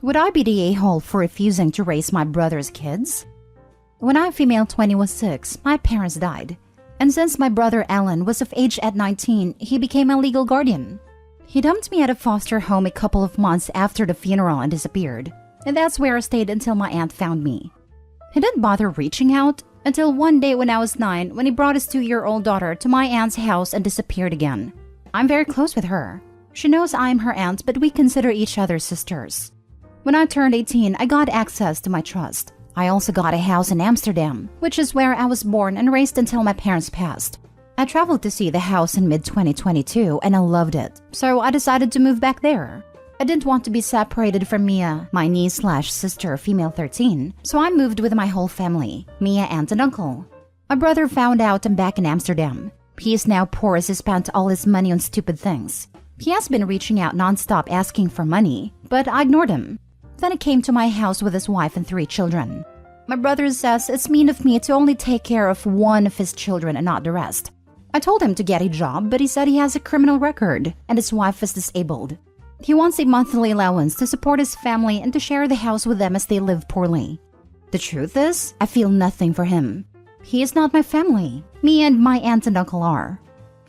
Would I be the a-hole for refusing to raise my brother's kids? When I, female 20, was 6, my parents died. And since my brother Alan was of age at 19, he became a legal guardian. He dumped me at a foster home a couple of months after the funeral and disappeared. And that's where I stayed until my aunt found me. He didn't bother reaching out until one day when I was 9, when he brought his 2-year-old daughter to my aunt's house and disappeared again. I'm very close with her. She knows I'm her aunt, but we consider each other sisters. When I turned 18, I got access to my trust. I also got a house in Amsterdam, which is where I was born and raised until my parents passed. I traveled to see the house in mid-2022 and I loved it, so I decided to move back there. I didn't want to be separated from Mia, my niece/sister, female 13, so I moved with my whole family, Mia, aunt, and uncle. My brother found out I'm back in Amsterdam. He is now poor as he spent all his money on stupid things. He has been reaching out nonstop asking for money, but I ignored him. Then he came to my house with his wife and 3 children. My brother says it's mean of me to only take care of one of his children and not the rest. I told him to get a job, but he said he has a criminal record and his wife is disabled. He wants a monthly allowance to support his family and to share the house with them as they live poorly. The truth is, I feel nothing for him. He is not my family. Me and my aunt and uncle are.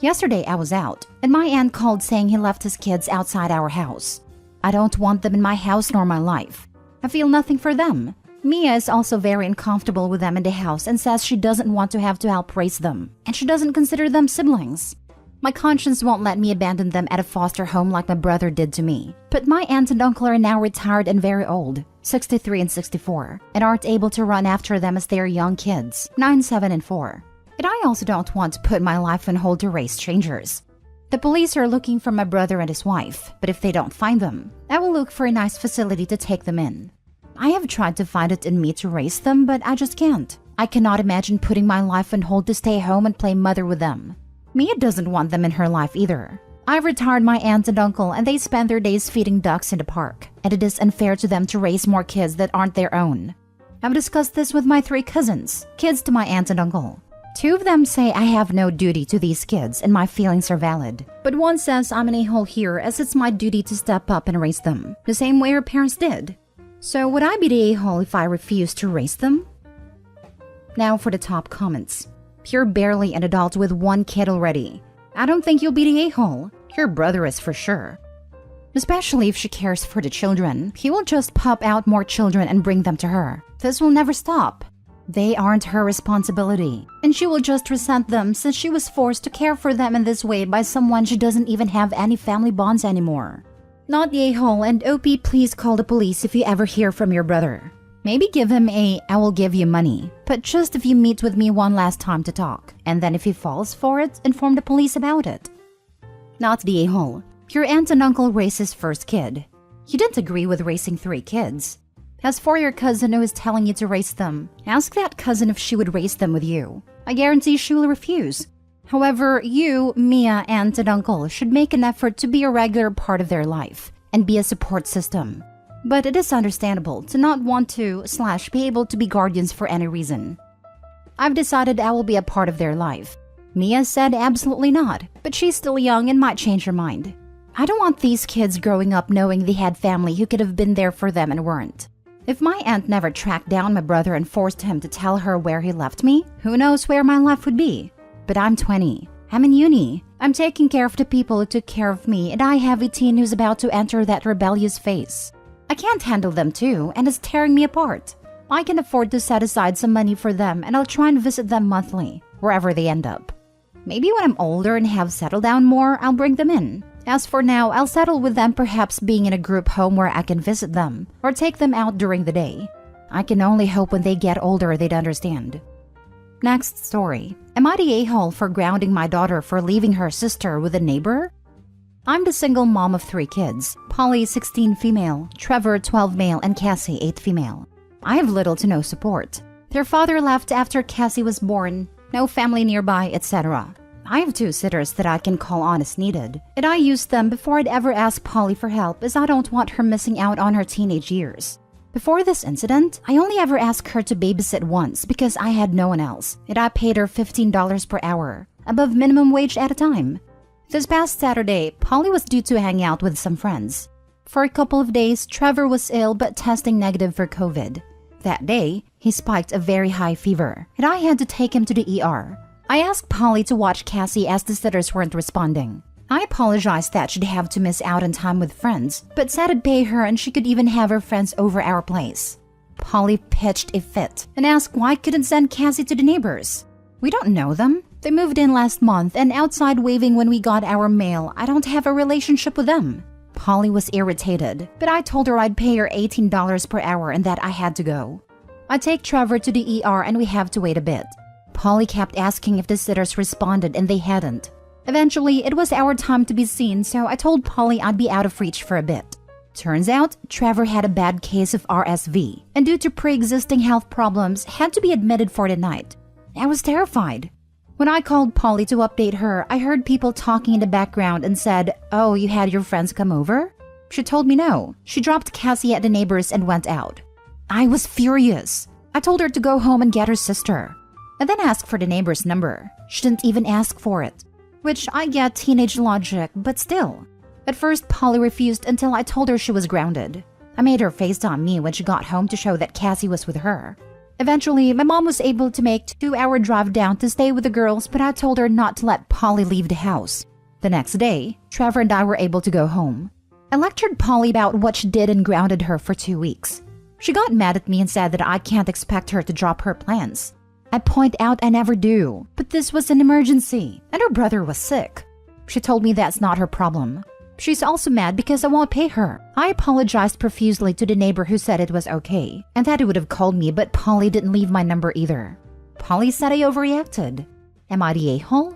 Yesterday I was out, and my aunt called saying he left his kids outside our house. I don't want them in my house nor my life. I feel nothing for them. Mia is also very uncomfortable with them in the house and says she doesn't want to have to help raise them, and she doesn't consider them siblings. My conscience won't let me abandon them at a foster home like my brother did to me. But my aunt and uncle are now retired and very old, 63 and 64, and aren't able to run after them as they are young kids, 9, 7, and 4. And I also don't want to put my life on hold to raise strangers. The police are looking for my brother and his wife, but if they don't find them, I will look for a nice facility to take them in. I have tried to find it in me to raise them, but I just can't. I cannot imagine putting my life on hold to stay home and play mother with them. Mia doesn't want them in her life either. I've retired my aunt and uncle and they spend their days feeding ducks in the park, and it is unfair to them to raise more kids that aren't their own. I've discussed this with my 3 cousins, kids to my aunt and uncle. 2 of them say I have no duty to these kids and my feelings are valid. But one says I'm an a-hole here as it's my duty to step up and raise them, the same way her parents did. So would I be the a-hole if I refused to raise them? Now for the top comments. You're barely an adult with 1 kid already. I don't think you'll be the a-hole. Your brother is for sure. Especially if she cares for the children. He will just pop out more children and bring them to her. This will never stop. They aren't her responsibility, and she will just resent them since she was forced to care for them in this way by someone she doesn't even have any family bonds anymore. Not the a-hole, and OP, please call the police if you ever hear from your brother. Maybe give him a "I will give you money," but just if you meet with me one last time to talk, and then if he falls for it, inform the police about it. Not the a-hole. Your aunt and uncle raised his first kid. You didn't agree with raising 3 kids. As for your cousin who is telling you to raise them, ask that cousin if she would raise them with you. I guarantee she will refuse. However, you, Mia, aunt, and uncle should make an effort to be a regular part of their life and be a support system. But it is understandable to not want to / be able to be guardians for any reason. I've decided I will be a part of their life. Mia said absolutely not, but she's still young and might change her mind. I don't want these kids growing up knowing they had family who could have been there for them and weren't. If my aunt never tracked down my brother and forced him to tell her where he left me, who knows where my life would be? But I'm 20. I'm in uni. I'm taking care of the people who took care of me, and I have a teen who's about to enter that rebellious phase. I can't handle them too, and it's tearing me apart. I can afford to set aside some money for them, and I'll try and visit them monthly, wherever they end up. Maybe when I'm older and have settled down more, I'll bring them in. As for now, I'll settle with them perhaps being in a group home where I can visit them, or take them out during the day. I can only hope when they get older they'd understand. Next story. Am I the a-hole for grounding my daughter for leaving her sister with a neighbor? I'm the single mom of 3 kids, Polly 16 female, Trevor 12 male, and Cassie 8 female. I have little to no support. Their father left after Cassie was born, no family nearby, etc. I have 2 sitters that I can call on as needed, and I use them before I'd ever ask Polly for help as I don't want her missing out on her teenage years. Before this incident, I only ever asked her to babysit once because I had no one else, and I paid her $15 per hour, above minimum wage at a time. This past Saturday, Polly was due to hang out with some friends. For a couple of days, Trevor was ill but testing negative for COVID. That day, he spiked a very high fever, and I had to take him to the ER. I asked Polly to watch Cassie as the sitters weren't responding. I apologized that she'd have to miss out on time with friends, but said I'd pay her and she could even have her friends over our place. Polly pitched a fit and asked why I couldn't send Cassie to the neighbors. We don't know them. They moved in last month and outside waving when we got our mail. I don't have a relationship with them. Polly was irritated, but I told her I'd pay her $18 per hour and that I had to go. I take Trevor to the ER and we have to wait a bit. Polly kept asking if the sitters responded and they hadn't. Eventually, it was our time to be seen, so I told Polly I'd be out of reach for a bit. Turns out, Trevor had a bad case of RSV, and due to pre-existing health problems, had to be admitted for the night. I was terrified. When I called Polly to update her, I heard people talking in the background and said, "Oh, you had your friends come over?" She told me no. She dropped Cassie at the neighbors and went out. I was furious. I told her to go home and get her sister. I then asked for the neighbor's number. She didn't even ask for it. Which I get teenage logic, but still. At first, Polly refused until I told her she was grounded. I made her FaceTime me when she got home to show that Cassie was with her. Eventually, my mom was able to make a 2-hour drive down to stay with the girls, but I told her not to let Polly leave the house. The next day, Trevor and I were able to go home. I lectured Polly about what she did and grounded her for 2 weeks. She got mad at me and said that I can't expect her to drop her plans. I point out I never do, but this was an emergency, and her brother was sick. She told me that's not her problem. She's also mad because I won't pay her. I apologized profusely to the neighbor who said it was okay, and that he would have called me, but Polly didn't leave my number either. Polly said I overreacted. Am I the a-hole?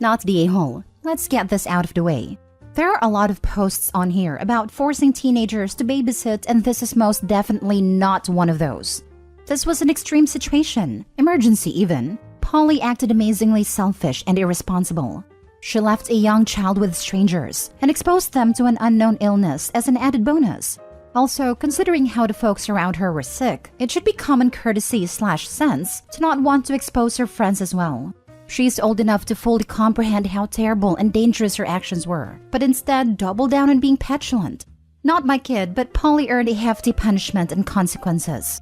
Not the a-hole. Let's get this out of the way. There are a lot of posts on here about forcing teenagers to babysit, and this is most definitely not one of those. This was an extreme situation, emergency even. Polly acted amazingly selfish and irresponsible. She left a young child with strangers and exposed them to an unknown illness as an added bonus. Also, considering how the folks around her were sick, it should be common courtesy/sense to not want to expose her friends as well. She's old enough to fully comprehend how terrible and dangerous her actions were, but instead doubled down on being petulant. Not my kid, but Polly earned a hefty punishment and consequences.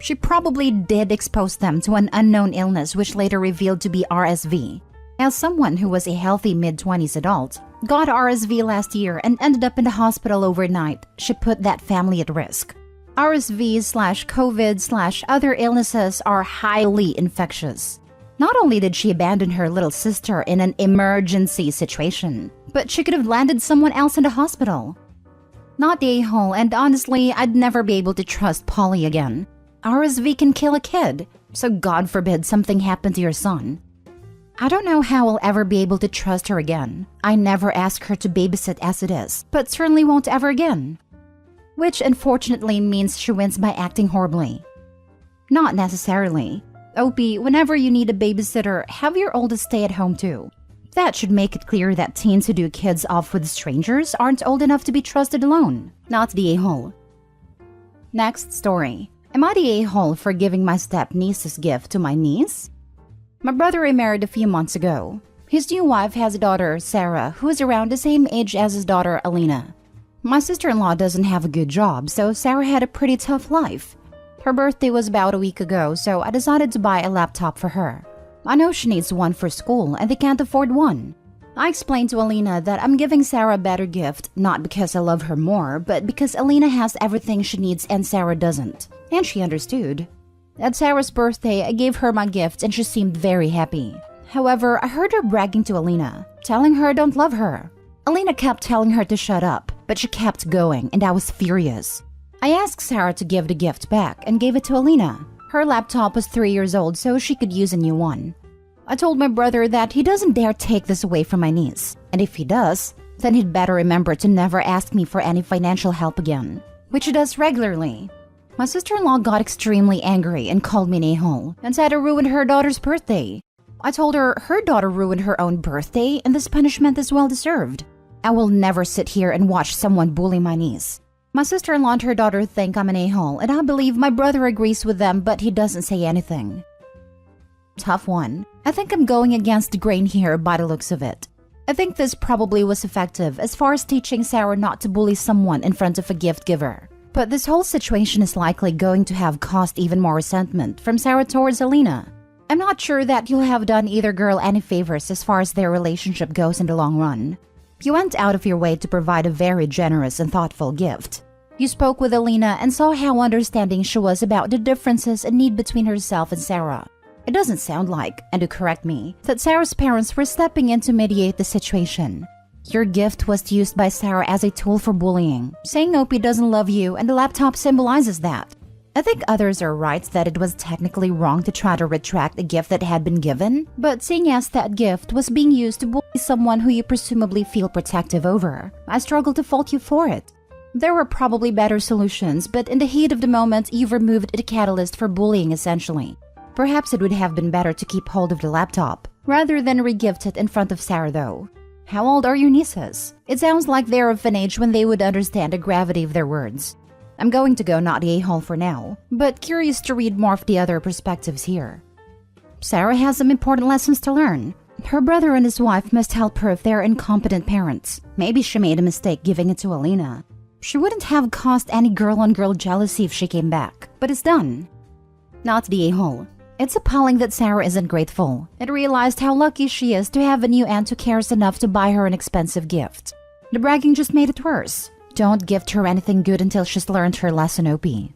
She probably did expose them to an unknown illness which later revealed to be RSV. As someone who was a healthy mid-20s adult, got RSV last year and ended up in the hospital overnight, she put that family at risk. RSV/COVID/other illnesses are highly infectious. Not only did she abandon her little sister in an emergency situation, but she could have landed someone else in the hospital. Not the a-hole, and honestly, I'd never be able to trust Polly again. RSV can kill a kid, so God forbid something happened to your son. I don't know how I'll ever be able to trust her again. I never ask her to babysit as it is, but certainly won't ever again. Which unfortunately means she wins by acting horribly. Not necessarily. OP, whenever you need a babysitter, have your oldest stay at home too. That should make it clear that teens who do kids off with strangers aren't old enough to be trusted alone. Not the a-hole. Next story. Am I the a-hole for giving my step-niece's gift to my niece? My brother remarried a few months ago. His new wife has a daughter, Sarah, who is around the same age as his daughter, Alina. My sister-in-law doesn't have a good job, so Sarah had a pretty tough life. Her birthday was about a week ago, so I decided to buy a laptop for her. I know she needs one for school, and they can't afford one. I explained to Alina that I'm giving Sarah a better gift, not because I love her more, but because Alina has everything she needs and Sarah doesn't. And she understood. At Sarah's birthday, I gave her my gift and she seemed very happy. However, I heard her bragging to Alina, telling her I don't love her. Alina kept telling her to shut up, but she kept going and I was furious. I asked Sarah to give the gift back and gave it to Alina. Her laptop was 3 years old, so she could use a new one. I told my brother that he doesn't dare take this away from my niece, and if he does, then he'd better remember to never ask me for any financial help again, which he does regularly. My sister-in-law got extremely angry and called me an a-hole and said I ruined her daughter's birthday. I told her her daughter ruined her own birthday and this punishment is well-deserved. I will never sit here and watch someone bully my niece. My sister-in-law and her daughter think I'm an a-hole, and I believe my brother agrees with them, but he doesn't say anything. Tough one. I think I'm going against the grain here by the looks of it. I think this probably was effective as far as teaching Sarah not to bully someone in front of a gift giver. But this whole situation is likely going to have caused even more resentment from Sarah towards Alina. I'm not sure that you'll have done either girl any favors as far as their relationship goes in the long run. You went out of your way to provide a very generous and thoughtful gift. You spoke with Alina and saw how understanding she was about the differences and need between herself and Sarah. It doesn't sound like, and to correct me, that Sarah's parents were stepping in to mediate the situation. Your gift was used by Sarah as a tool for bullying, saying Opie doesn't love you and the laptop symbolizes that. I think others are right that it was technically wrong to try to retract a gift that had been given, but seeing as that gift was being used to bully someone who you presumably feel protective over, I struggle to fault you for it. There were probably better solutions, but in the heat of the moment, you've removed the catalyst for bullying essentially. Perhaps it would have been better to keep hold of the laptop, rather than re-gift it in front of Sarah though. How old are your nieces? It sounds like they're of an age when they would understand the gravity of their words. I'm going to go not the a-hole for now, but curious to read more of the other perspectives here. Sarah has some important lessons to learn. Her brother and his wife must help her if they're incompetent parents. Maybe she made a mistake giving it to Alina. She wouldn't have caused any girl-on-girl jealousy if she came back, but it's done. Not the a-hole. It's appalling that Sarah isn't grateful and realized how lucky she is to have a new aunt who cares enough to buy her an expensive gift. The bragging just made it worse. Don't gift her anything good until she's learned her lesson, Opie.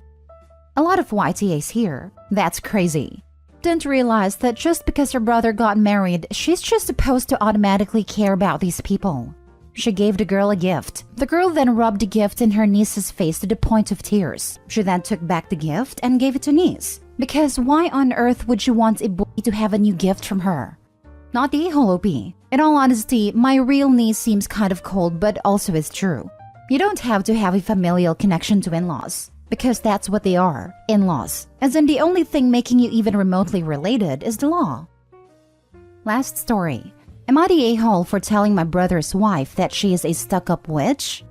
A lot of YTAs here. That's crazy. Didn't realize that just because her brother got married, she's just supposed to automatically care about these people. She gave the girl a gift. The girl then rubbed the gift in her niece's face to the point of tears. She then took back the gift and gave it to niece. Because why on earth would you want a boy to have a new gift from her? Not the a-hole, Opie. In all honesty, my real niece seems kind of cold, but also is true. You don't have to have a familial connection to in-laws, because that's what they are, in-laws. As in the only thing making you even remotely related is the law. Last story. Am I the a-hole for telling my brother's wife that she is a stuck-up witch?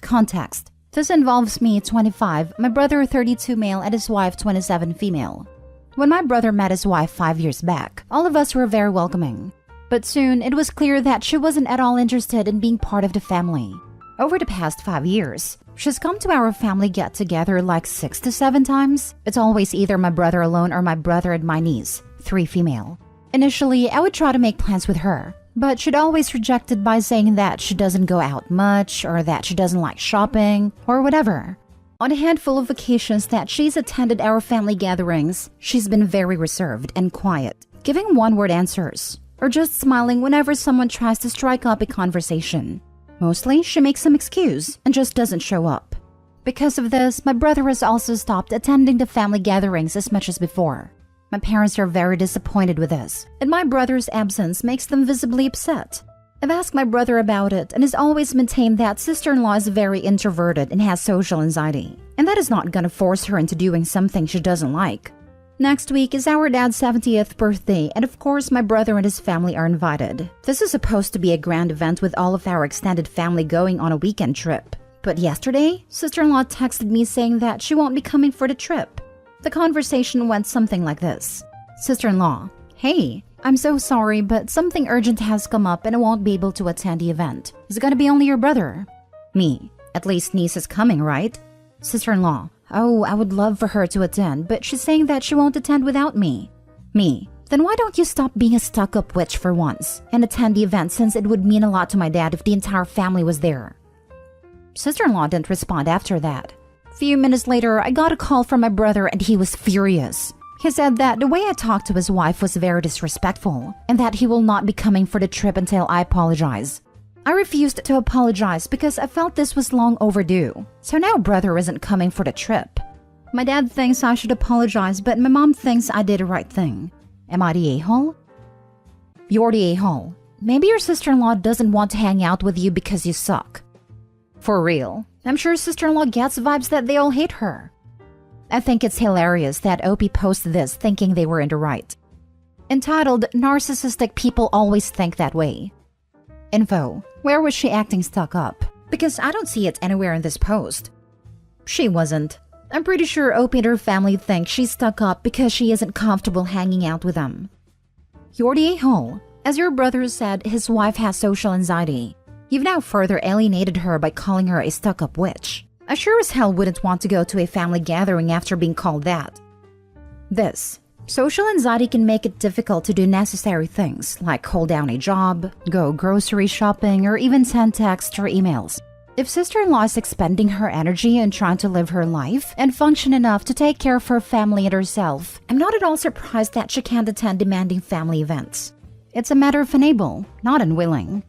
Context. This involves me, 25, my brother 32 male and his wife 27 female. When my brother met his wife 5 years back, all of us were very welcoming. But soon, it was clear that she wasn't at all interested in being part of the family. Over the past 5 years, she's come to our family get-together like 6 to 7 times. It's always either my brother alone or my brother and my niece, 3 female. Initially, I would try to make plans with her, but she'd always reject it by saying that she doesn't go out much or that she doesn't like shopping or whatever. On a handful of occasions that she's attended our family gatherings, she's been very reserved and quiet, giving one-word answers, or just smiling whenever someone tries to strike up a conversation. Mostly, she makes some excuse and just doesn't show up. Because of this, my brother has also stopped attending the family gatherings as much as before. My parents are very disappointed with this, and my brother's absence makes them visibly upset. I've asked my brother about it and has always maintained that sister-in-law is very introverted and has social anxiety, and that is not gonna force her into doing something she doesn't like. Next week is our dad's 70th birthday, and of course my brother and his family are invited. This is supposed to be a grand event with all of our extended family going on a weekend trip. But yesterday, sister-in-law texted me saying that she won't be coming for the trip. The conversation went something like this. Sister-in-law, hey, I'm so sorry, but something urgent has come up and I won't be able to attend the event. Is it gonna be only your brother? Me, at least niece is coming, right? Sister-in-law, oh, I would love for her to attend, but she's saying that she won't attend without me. Me, then why don't you stop being a stuck-up witch for once and attend the event, since it would mean a lot to my dad if the entire family was there. Sister-in-law didn't respond after that. Few minutes later, I got a call from my brother and he was furious. He said that the way I talked to his wife was very disrespectful and that he will not be coming for the trip until I apologize. I refused to apologize because I felt this was long overdue. So now brother isn't coming for the trip. My dad thinks I should apologize, but my mom thinks I did the right thing. Am I the a-hole? You're the a-hole. Maybe your sister-in-law doesn't want to hang out with you because you suck. For real. I'm sure sister-in-law gets vibes that they all hate her. I think it's hilarious that Opie posted this thinking they were in the right. Entitled, Narcissistic People Always Think That Way. Info, where was she acting stuck up? Because I don't see it anywhere in this post. She wasn't. I'm pretty sure Opie and her family think she's stuck up because she isn't comfortable hanging out with them. You're the a-hole. As your brother said, his wife has social anxiety. You've now further alienated her by calling her a stuck-up witch. I sure as hell wouldn't want to go to a family gathering after being called that. This. Social anxiety can make it difficult to do necessary things like hold down a job, go grocery shopping, or even send texts or emails. If sister-in-law is expending her energy and trying to live her life and function enough to take care of her family and herself, I'm not at all surprised that she can't attend demanding family events. It's a matter of unable, not unwilling.